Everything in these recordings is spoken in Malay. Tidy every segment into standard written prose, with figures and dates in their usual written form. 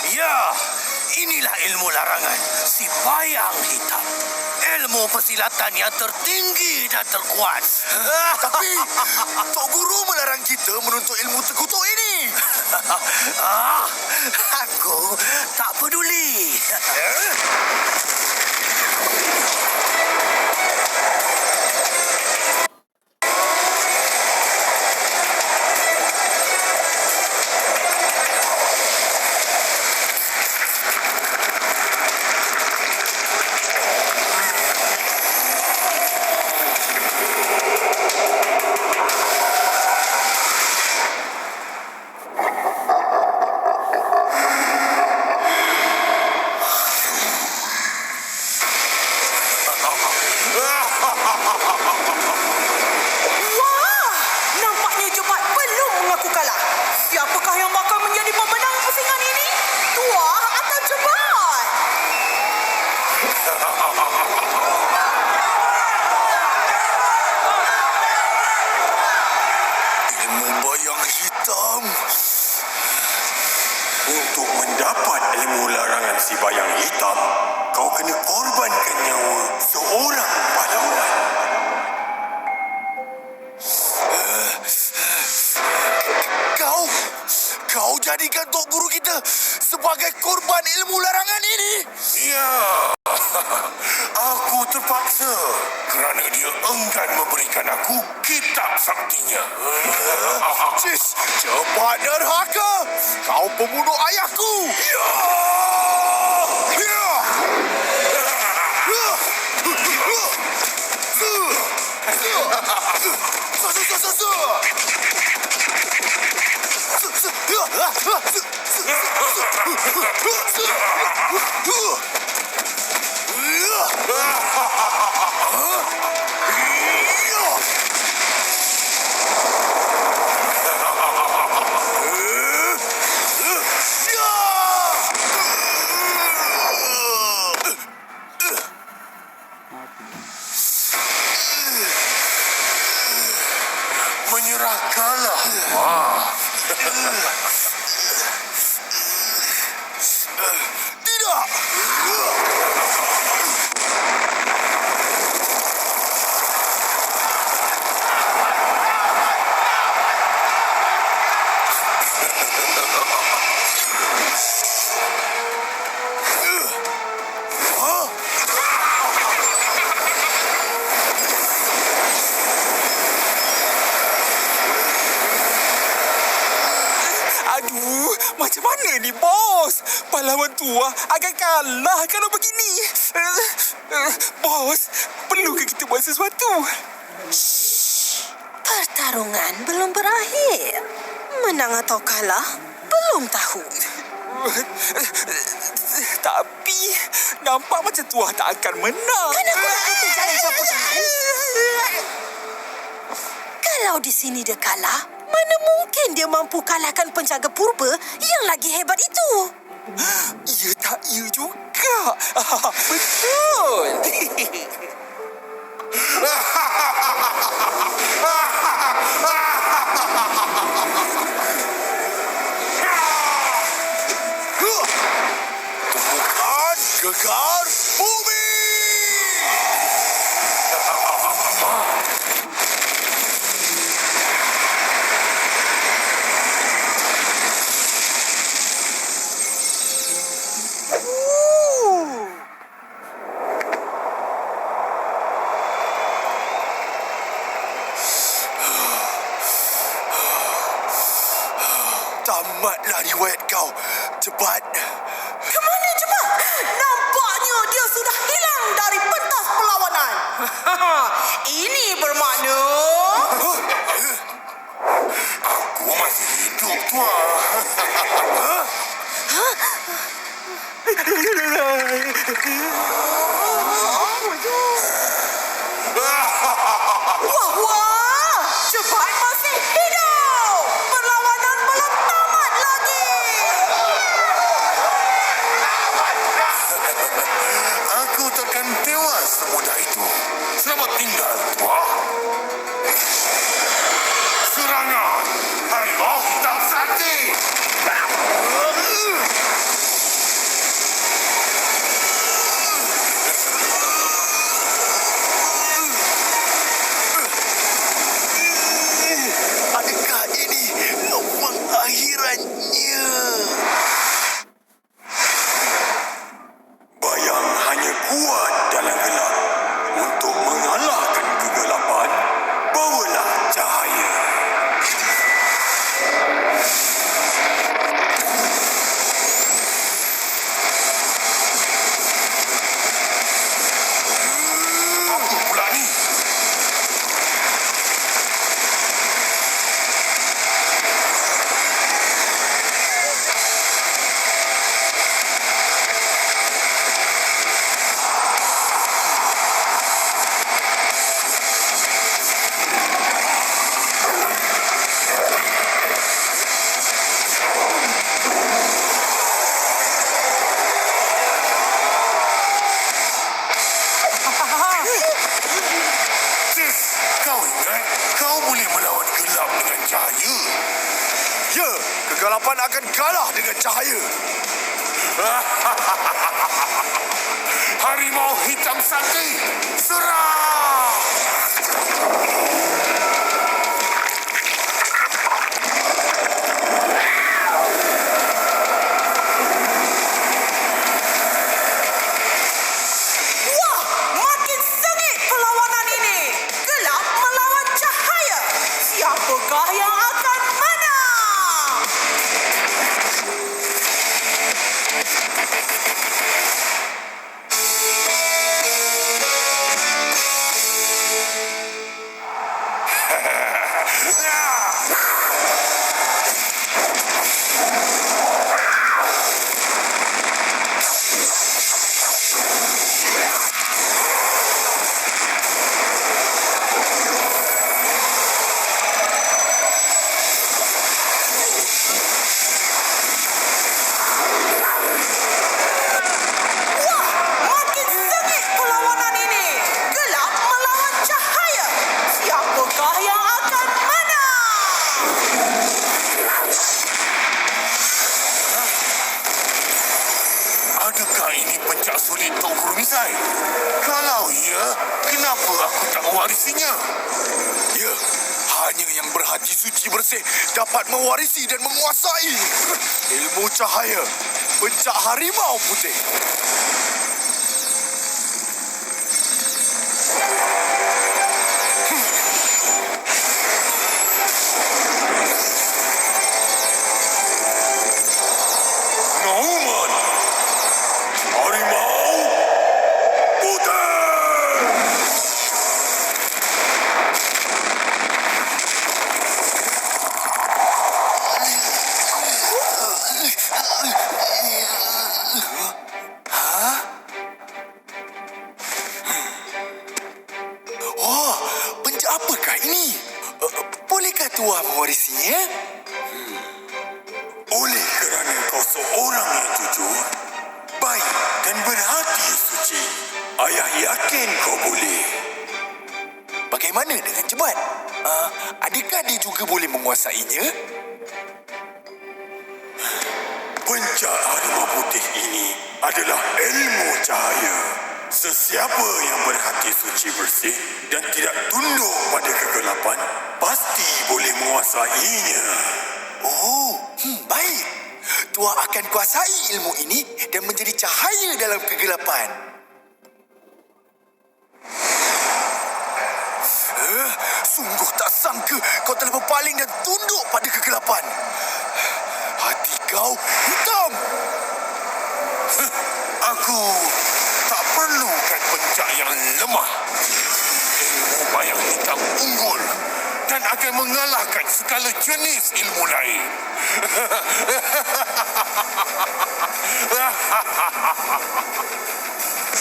Ya, inilah ilmu larangan si Bayang Hitam. Ilmu persilatan yang tertinggi dan terkuat. Tapi Tok Guru melarang kita menuntut ilmu terkutuk ini. Aku tak peduli. Wah! Nampaknya Jebat belum mengaku kalah. Siapakah yang bakal menjadi pemenang pusingan ini? Tuah atau Jebat? Ilmu Bayang Hitam. Untuk mendapat ilmu larangan si Bayang Hitam, kau kena korbankan nyawa seorang pahlawan. Kau jadikan Tok Guru kita sebagai korban ilmu larangan ini. Ya, aku terpaksa kerana dia enggan memberikan aku kitab saktinya. Cis, cepat derhaka. Kau pembunuh ayahku. Ya! Ya! Menyerah kalah. Wah. Tidak. Aduh, macam mana ni, bos? Pahlawan tua akan kalah kalau begini. Bos, perlukah kita buat sesuatu? Pertarungan belum berakhir. Menang atau kalah, belum tahu. Tapi, nampak macam tua tak akan menang. Kenapa nak kata jalan campur-tangan? Kalau di sini dia kalah, mana mungkin dia mampu kalahkan penjaga purba yang lagi hebat itu? Ya tak ya juga. Betul. Tumpukan gegar bumi. Tamatlah riwayat kau, Jebat. Kemana Jebat? Nampaknya dia sudah hilang dari pentas perlawanan. Ini bermakna... Aku masih hidup, Tuan. Wah, wah! Jebat masih hidup! Perlawanan belum tamat lagi! Aku takkan tewas semudah itu. Selamat tinggal, Tuan. Serangan! Harimau hitam kegelapan akan kalah dengan cahaya. Harimau hitam sakti, serang! Wah, makin sengit perlawanan ini. Gelap melawan cahaya. Siapakah yang akan menang? Makin sengit perlawanan ini. Gelap melawan cahaya. Siapakah yang akan menang? Adakah ini pencak sulit Tok Guru Misai? Kalau ya, kenapa aku tak mewarisinya? Ya, hanya yang berhati suci bersih dapat mewarisi dan menguasai ilmu cahaya pencak harimau putih. Nauman! Harimau putih! Wah, pencak apakah ini? Bolehkah tuah mewarisinya? Oleh kerana kau seorang yang jujur, baik dan berhati suci, ayah yakin kau boleh. Bagaimana dengan cepat? Adakah dia juga boleh menguasainya? Pencak harimau putih ini adalah ilmu cahaya. Sesiapa yang berhati suci bersih dan tidak tunduk pada kegelapan, pasti boleh menguasainya. Oh, baik. Tuah akan kuasai ilmu ini dan menjadi cahaya dalam kegelapan. Sungguh tak sangka kau telah berpaling dan tunduk pada kegelapan. Hati kau hitam. Aku tak perlukan pencak yang lemah. Ilmu bayang hitam unggul dan akan mengalahkan segala jenis ilmu lain.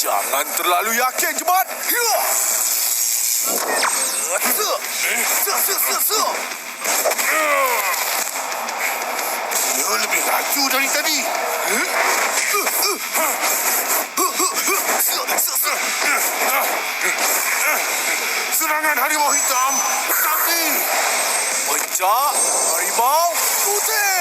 Jangan terlalu yakin, Jebat. Ya. Dia lebih laju dari tadi. Serangan harimau hitam sakti. Pencak harimau putih.